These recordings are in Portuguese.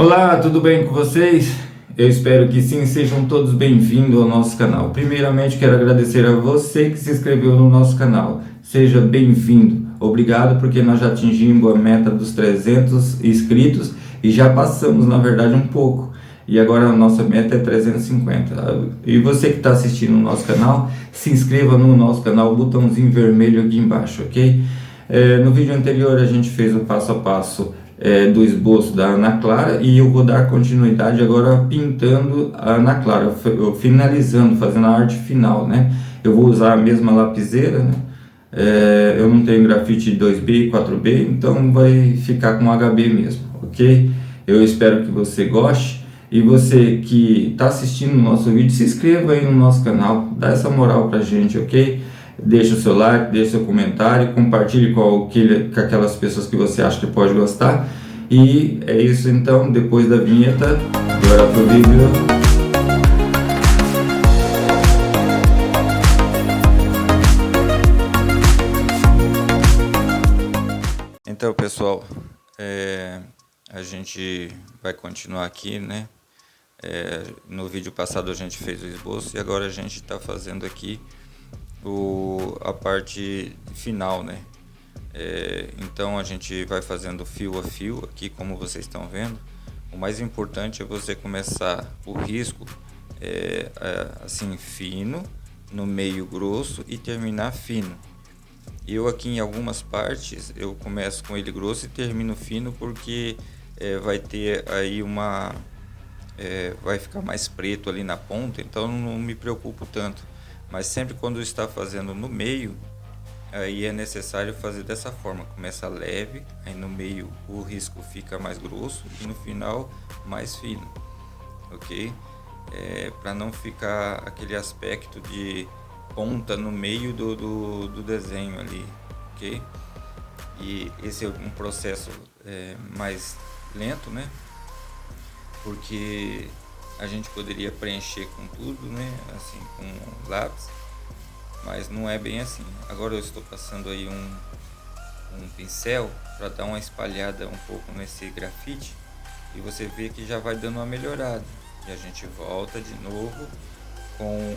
Olá, tudo bem com vocês? Eu espero que sim, sejam todos bem-vindos ao nosso canal. Primeiramente, quero agradecer a você que se inscreveu no nosso canal. Seja bem-vindo. Obrigado porque nós já atingimos a meta dos 300 inscritos e já passamos, na verdade, um pouco. E agora a nossa meta é 350. E você que está assistindo o nosso canal, se inscreva no nosso canal, botãozinho vermelho aqui embaixo, ok? No vídeo anterior a gente fez o passo a passo do esboço da Ana Clara e eu vou dar continuidade agora pintando a Ana Clara, finalizando, fazendo a arte final, né? Eu vou usar a mesma lapiseira, né? Eu não tenho grafite 2B e 4B, então vai ficar com HB mesmo, ok? Eu espero que você goste e você que está assistindo o nosso vídeo, se inscreva aí no nosso canal, dá essa moral pra gente, ok? Deixa o seu like, deixa o seu comentário, compartilhe com aquelas pessoas que você acha que pode gostar. E é isso então, depois da vinheta, bora pro vídeo. Então pessoal, a gente vai continuar aqui, né? No vídeo passado a gente fez o esboço e agora a gente está fazendo aqui a parte final, né? Então a gente vai fazendo fio a fio aqui, como vocês estão vendo. O mais importante é você começar o risco assim fino, no meio grosso e terminar fino. Eu aqui em algumas partes eu começo com ele grosso e termino fino porque vai ter aí vai ficar mais preto ali na ponta, então não me preocupo tanto. Mas sempre quando está fazendo no meio, aí é necessário fazer dessa forma. Começa leve, aí no meio o risco fica mais grosso e no final mais fino, ok? Para não ficar aquele aspecto de ponta no meio do desenho ali, ok? E esse é um processo mais lento, né? Porque a gente poderia preencher com tudo, né? Assim, com lápis, mas não é bem assim. Agora eu estou passando aí um pincel para dar uma espalhada um pouco nesse grafite e você vê que já vai dando uma melhorada. E a gente volta de novo com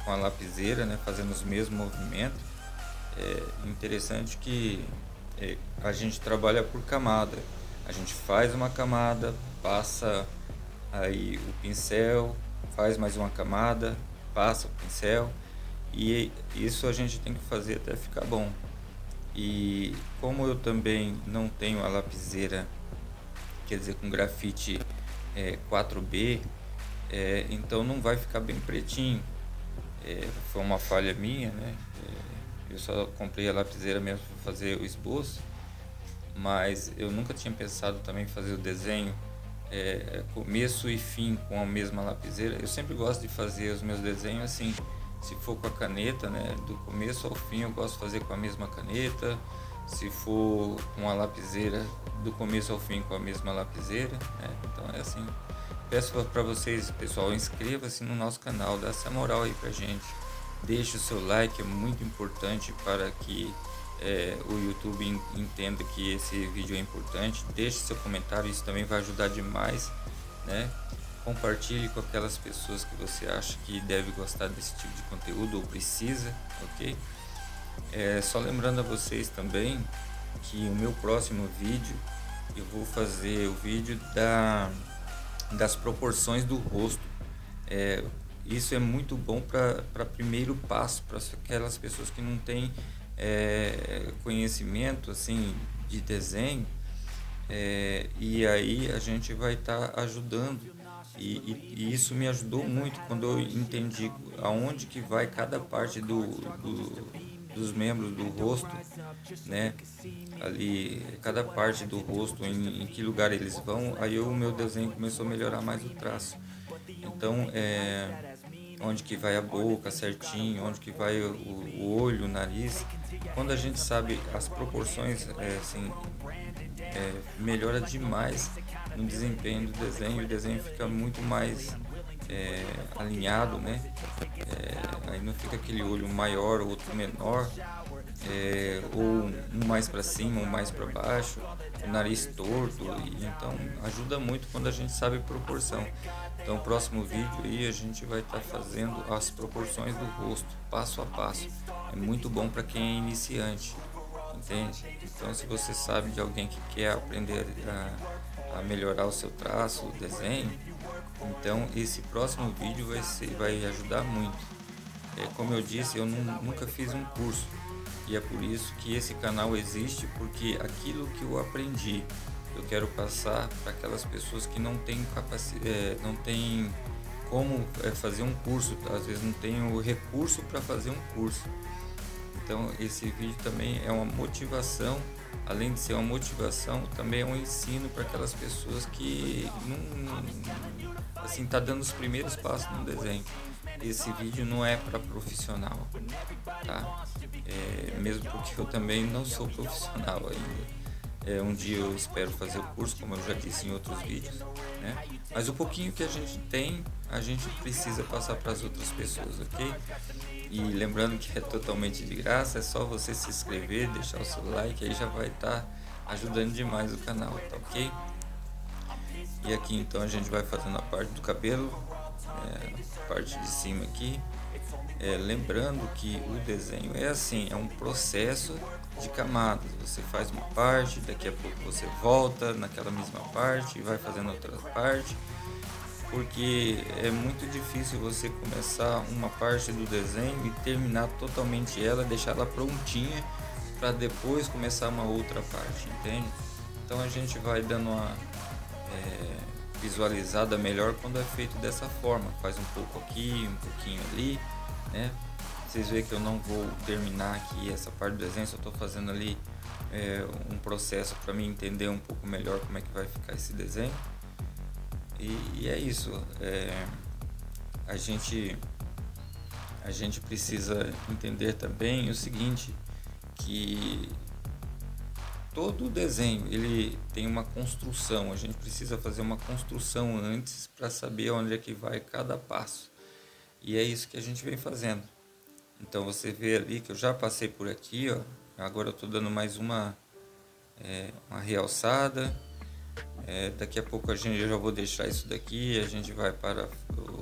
a lapiseira, né? Fazendo os mesmos movimentos. Interessante que a gente trabalha por camada. A gente faz uma camada, passa aí o pincel, faz mais uma camada, passa o pincel, e isso a gente tem que fazer até ficar bom. E como eu também não tenho a lapiseira, quer dizer, com grafite 4B, então não vai ficar bem pretinho. Foi uma falha minha, né? Eu só comprei a lapiseira mesmo para fazer o esboço, mas eu nunca tinha pensado também em fazer o desenho começo e fim com a mesma lapiseira. Eu sempre gosto de fazer os meus desenhos assim, se for com a caneta, né, do começo ao fim eu gosto de fazer com a mesma caneta. Se for com a lapiseira, do começo ao fim com a mesma lapiseira, né? Então é assim. Peço para vocês, pessoal, inscreva-se no nosso canal, dá essa moral aí pra gente, deixe o seu like, é muito importante para que o YouTube entenda que esse vídeo é importante. Deixe seu comentário, isso também vai ajudar demais, né? Compartilhe com aquelas pessoas que você acha que deve gostar desse tipo de conteúdo ou precisa, ok? Só lembrando a vocês também que o meu próximo vídeo eu vou fazer o vídeo das proporções do rosto. Isso é muito bom para primeiro passo, para aquelas pessoas que não têm conhecimento assim de desenho, e aí a gente vai estar ajudando e isso me ajudou muito quando eu entendi aonde que vai cada parte dos membros do rosto, né? Ali cada parte do rosto, em que lugar eles vão, aí o meu desenho começou a melhorar mais o traço. Então onde que vai a boca certinho, onde que vai o olho, o nariz. Quando a gente sabe as proporções, assim, melhora demais no desempenho do desenho. O desenho fica muito mais alinhado, né? Aí não fica aquele olho maior, outro menor, ou um mais para cima, um mais para baixo. o nariz torto, e então ajuda muito quando a gente sabe proporção. Então, o próximo vídeo aí a gente vai estar fazendo as proporções do rosto, passo a passo. É muito bom para quem é iniciante, entende? Então, se você sabe de alguém que quer aprender a melhorar o seu traço, o desenho, então esse próximo vídeo vai ajudar muito. Como eu disse, eu nunca fiz um curso, e é por isso que esse canal existe, porque aquilo que eu aprendi eu quero passar para aquelas pessoas que não têm não têm como fazer um curso, às vezes não tem o recurso para fazer um curso. Então esse vídeo também é uma motivação, além de ser uma motivação, também é um ensino para aquelas pessoas que não assim tá dando os primeiros passos no desenho. Esse vídeo não é para profissional, tá? Mesmo porque eu também não sou profissional ainda. Um dia eu espero fazer o curso, como eu já disse em outros vídeos, né? Mas o pouquinho que a gente tem, a gente precisa passar para as outras pessoas, ok? E lembrando que é totalmente de graça, é só você se inscrever, deixar o seu like, aí já vai estar ajudando demais o canal, tá ok? E aqui então a gente vai fazendo a parte do cabelo, a parte de cima aqui. Lembrando que o desenho é assim, é um processo de camadas. Você faz uma parte, daqui a pouco você volta naquela mesma parte e vai fazendo outra parte, porque é muito difícil você começar uma parte do desenho e terminar totalmente ela, deixar ela prontinha para depois começar uma outra parte, entende? Então a gente vai dando uma visualizada melhor quando é feito dessa forma, faz um pouco aqui, um pouquinho ali, né? Vocês veem que eu não vou terminar aqui essa parte do desenho, só estou fazendo ali um processo para mim entender um pouco melhor como é que vai ficar esse desenho. E é isso. A gente precisa entender também o seguinte, que todo desenho ele tem uma construção. A gente precisa fazer uma construção antes para saber onde é que vai cada passo. E é isso que a gente vem fazendo. Então você vê ali que eu já passei por aqui, ó. Agora eu estou dando mais uma realçada. Daqui a pouco eu já vou deixar isso daqui. A gente vai para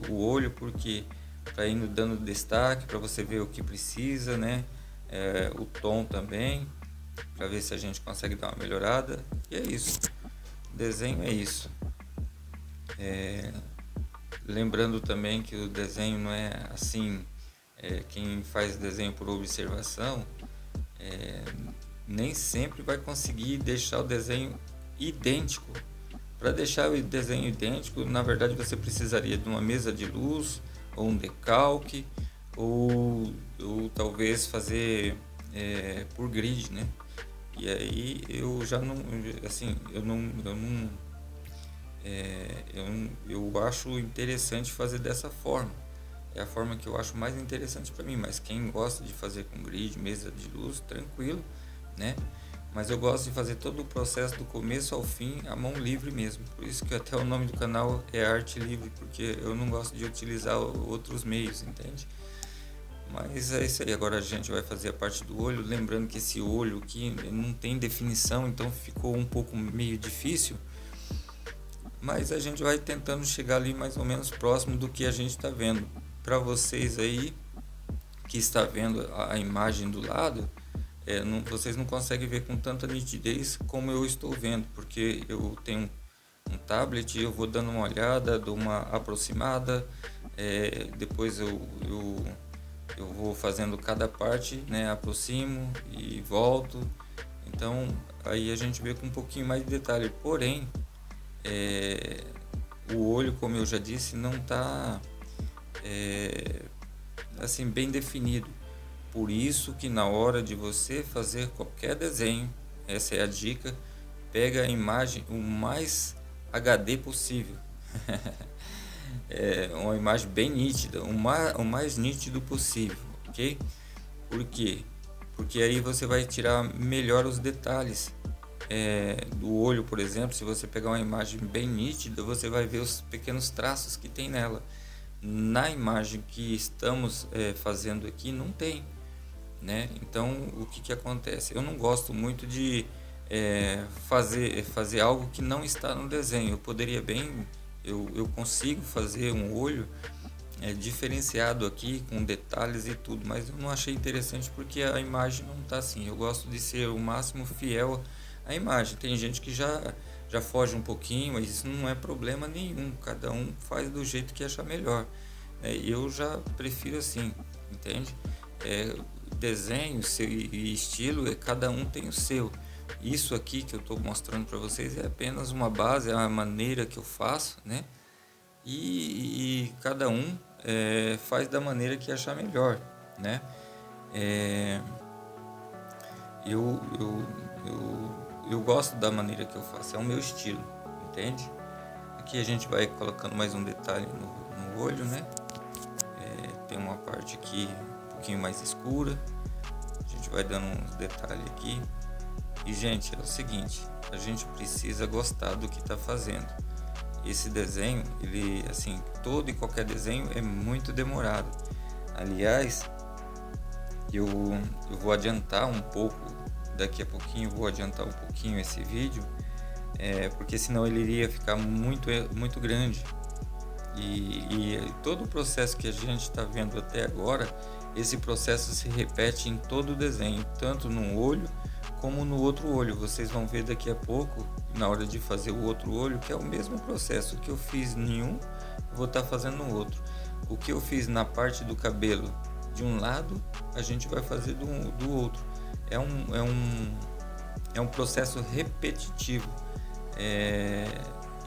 o olho, porque para indo dando destaque para você ver o que precisa, né? O tom também, para ver se a gente consegue dar uma melhorada. E é isso. O desenho é isso. Lembrando também que o desenho não é assim. Quem faz desenho por observação nem sempre vai conseguir deixar o desenho idêntico. Para deixar o desenho idêntico, na verdade você precisaria de uma mesa de luz, ou um decalque, ou talvez fazer por grid, né? E aí eu já não, assim, eu acho interessante fazer dessa forma. É a forma que eu acho mais interessante para mim, mas quem gosta de fazer com grid, mesa de luz, tranquilo, né? Mas eu gosto de fazer todo o processo do começo ao fim à mão livre mesmo. Por isso que até o nome do canal é Arte Livre, porque eu não gosto de utilizar outros meios, entende? Mas é isso aí. Agora a gente vai fazer a parte do olho, lembrando que esse olho aqui não tem definição, então ficou um pouco meio difícil. Mas a gente vai tentando chegar ali mais ou menos próximo do que a gente está vendo. Para vocês aí que está vendo a imagem do lado, vocês não conseguem ver com tanta nitidez como eu estou vendo, porque eu tenho um tablet, eu vou dando uma olhada, dou uma aproximada, depois eu vou fazendo cada parte, né, aproximo e volto. Então aí a gente vê com um pouquinho mais de detalhe, porém o olho, como eu já disse, não está assim bem definido. Por isso que na hora de você fazer qualquer desenho, essa é a dica, pega a imagem o mais HD possível. Uma imagem bem nítida, o mais nítido possível, ok? Por quê? Porque aí você vai tirar melhor os detalhes do olho, por exemplo. Se você pegar uma imagem bem nítida, você vai ver os pequenos traços que tem nela. Na imagem que estamos fazendo aqui não tem, né? Então o que acontece? Eu não gosto muito de fazer algo que não está no desenho. Eu poderia bem, eu consigo fazer um olho diferenciado aqui, com detalhes e tudo, mas eu não achei interessante porque a imagem não está assim. Eu gosto de ser o máximo fiel à imagem. Tem gente que já foge um pouquinho, mas isso não é problema nenhum, cada um faz do jeito que achar melhor. Eu já prefiro assim, entende? Desenho e estilo, cada um tem o seu. Isso aqui que eu estou mostrando para vocês é apenas uma base, é a maneira que eu faço, né? E cada um faz da maneira que achar melhor, né? Eu gosto da maneira que eu faço, é o meu estilo, entende? Aqui a gente vai colocando mais um detalhe no olho, né? Tem uma parte aqui um pouquinho mais escura, a gente vai dando uns detalhes aqui. E gente, é o seguinte, a gente precisa gostar do que está fazendo. Esse desenho, ele, assim, todo e qualquer desenho é muito demorado. Aliás, eu vou adiantar um pouco, daqui a pouquinho eu vou adiantar um pouquinho esse vídeo, porque senão ele iria ficar muito grande. E todo o processo que a gente está vendo até agora, esse processo se repete em todo o desenho, tanto num olho como no outro olho. Vocês vão ver daqui a pouco, na hora de fazer o outro olho, que é o mesmo processo. O que eu fiz em um, vou estar fazendo no outro. O que eu fiz na parte do cabelo de um lado, a gente vai fazer do outro. É um processo repetitivo.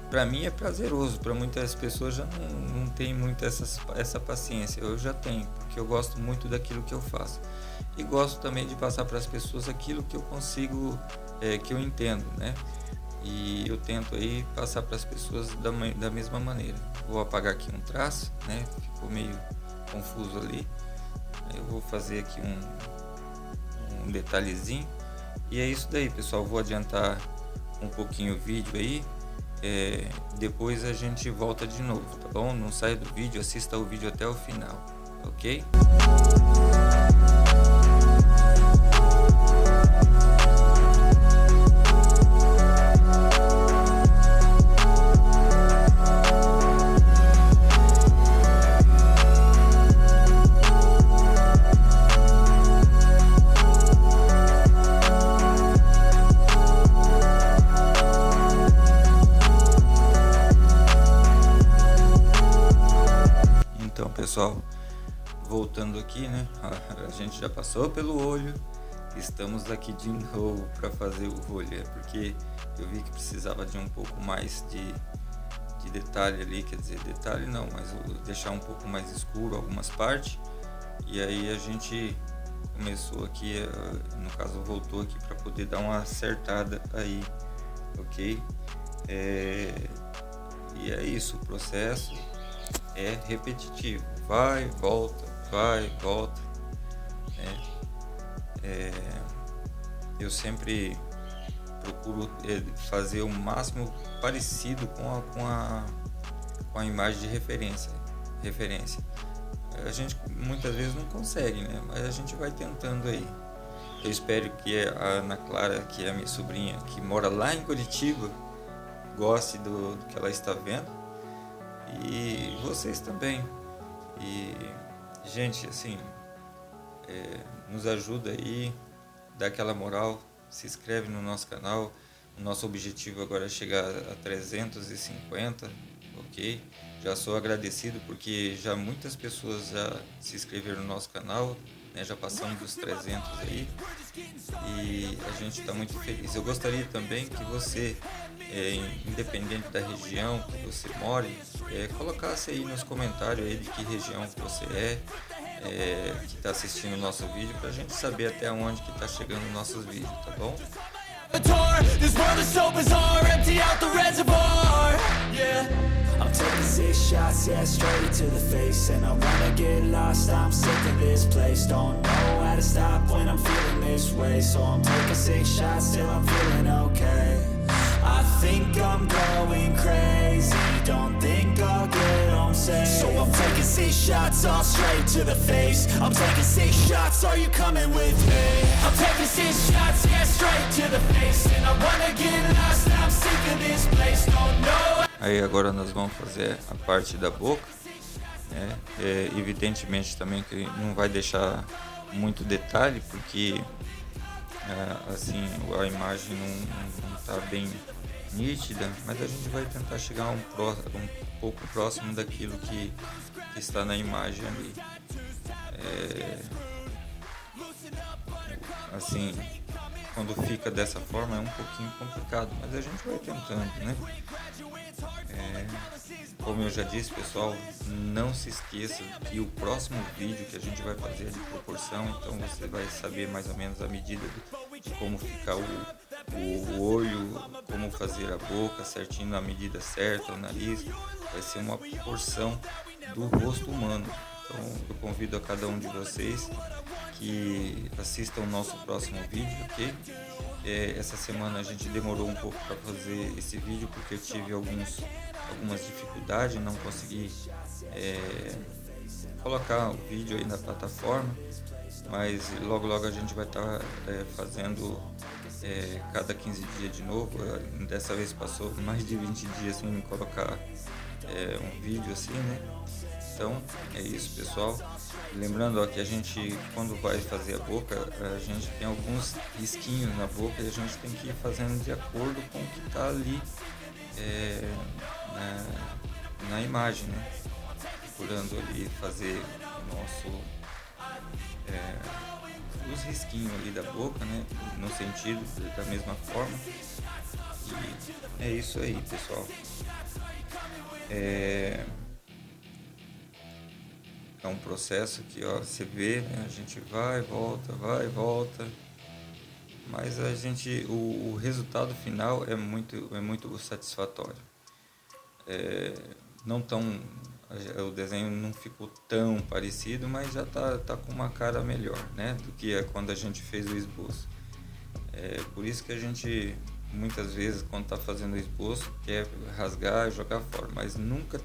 Para mim é prazeroso, para muitas pessoas já não tem muito essa paciência. Eu já tenho, porque eu gosto muito daquilo que eu faço. E gosto também de passar para as pessoas aquilo que eu consigo, que eu entendo, né? E eu tento aí passar para as pessoas da mesma maneira. Vou apagar aqui um traço, né? Ficou meio confuso ali. Eu vou fazer aqui um detalhezinho. E é isso daí, pessoal. Vou adiantar um pouquinho o vídeo aí. Depois a gente volta de novo, tá bom? Não saia do vídeo, assista o vídeo até o final, ok? Então, pessoal, voltando aqui, né? A gente já passou pelo olho, estamos aqui de novo para fazer o olho, porque eu vi que precisava de um pouco mais de detalhe ali, quer dizer, detalhe não, mas deixar um pouco mais escuro algumas partes. E aí a gente começou aqui, no caso voltou aqui para poder dar uma acertada aí, ok? E é isso, o processo é repetitivo, vai, volta, né? Eu sempre procuro fazer o máximo parecido com a imagem de referência. A gente muitas vezes não consegue, né? Mas a gente vai tentando aí. Eu espero que a Ana Clara, que é a minha sobrinha, que mora lá em Curitiba, goste do que ela está vendo. E vocês também. E, gente, assim, nos ajuda aí, dá aquela moral, se inscreve no nosso canal. O nosso objetivo agora é chegar a 350, ok? Já sou agradecido porque já muitas pessoas já se inscreveram no nosso canal, né? Já passamos dos 300 aí e a gente está muito feliz. Eu gostaria também que você, independente da região que você more, colocasse aí nos comentários aí de que região que você que está assistindo o nosso vídeo, para a gente saber até onde que está chegando os nossos vídeos, tá bom? This world is so bizarre, empty out the reservoir. Yeah, I'm taking 6 shots, yeah, straight to the face. And I wanna get lost, I'm sick of this place. Don't know how to stop when I'm feeling this way. So I'm taking 6 shots till I'm feeling okay. I think I'm going crazy, don't think I'll get home safe. So I'm taking 6 shots all straight to the face. I'm taking 6 shots, are you coming with me? I'm taking 6 shots, yeah, straight to the face. And I wanna get lost, I'm sick of this place. Don't know. Aí agora nós vamos fazer a parte da boca, né? Evidentemente também que não vai deixar muito detalhe, porque assim a imagem não está bem nítida, mas a gente vai tentar chegar um pouco próximo daquilo que está na imagem ali. Assim, quando fica dessa forma é um pouquinho complicado, mas a gente vai tentando, né? Como eu já disse, pessoal, não se esqueça que o próximo vídeo que a gente vai fazer é de proporção, então você vai saber mais ou menos a medida de como ficar o olho, como fazer a boca certinho na medida certa, o nariz. Vai ser uma proporção do rosto humano. Então eu convido a cada um de vocês que assistam o nosso próximo vídeo, ok? Essa semana a gente demorou um pouco para fazer esse vídeo porque eu tive algumas dificuldades, não consegui colocar o vídeo aí na plataforma, mas logo a gente vai estar fazendo cada 15 dias de novo. Dessa vez passou mais de 20 dias sem colocar um vídeo assim, né? Então é isso, pessoal. Lembrando que a gente, quando vai fazer a boca, a gente tem alguns risquinhos na boca e a gente tem que ir fazendo de acordo com o que está ali na imagem, né? Procurando ali fazer os risquinhos ali da boca, né? No sentido da mesma forma. E é isso aí, pessoal. É um processo que, ó, você vê, né? A gente vai, volta, mas o resultado final é muito satisfatório. O desenho não ficou tão parecido, mas já tá com uma cara melhor, né? Do que quando a gente fez o esboço. Por isso que a gente muitas vezes, quando está fazendo o esboço, quer rasgar e jogar fora, mas nunca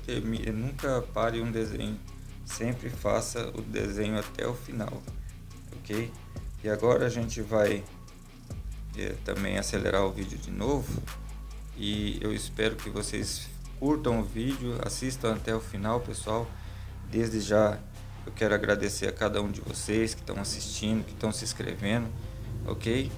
pare um desenho. Sempre faça o desenho até o final, ok? E agora a gente vai também acelerar o vídeo de novo, e eu espero que vocês curtam o vídeo, assistam até o final, pessoal. Desde já eu quero agradecer a cada um de vocês que estão assistindo, que estão se inscrevendo, ok?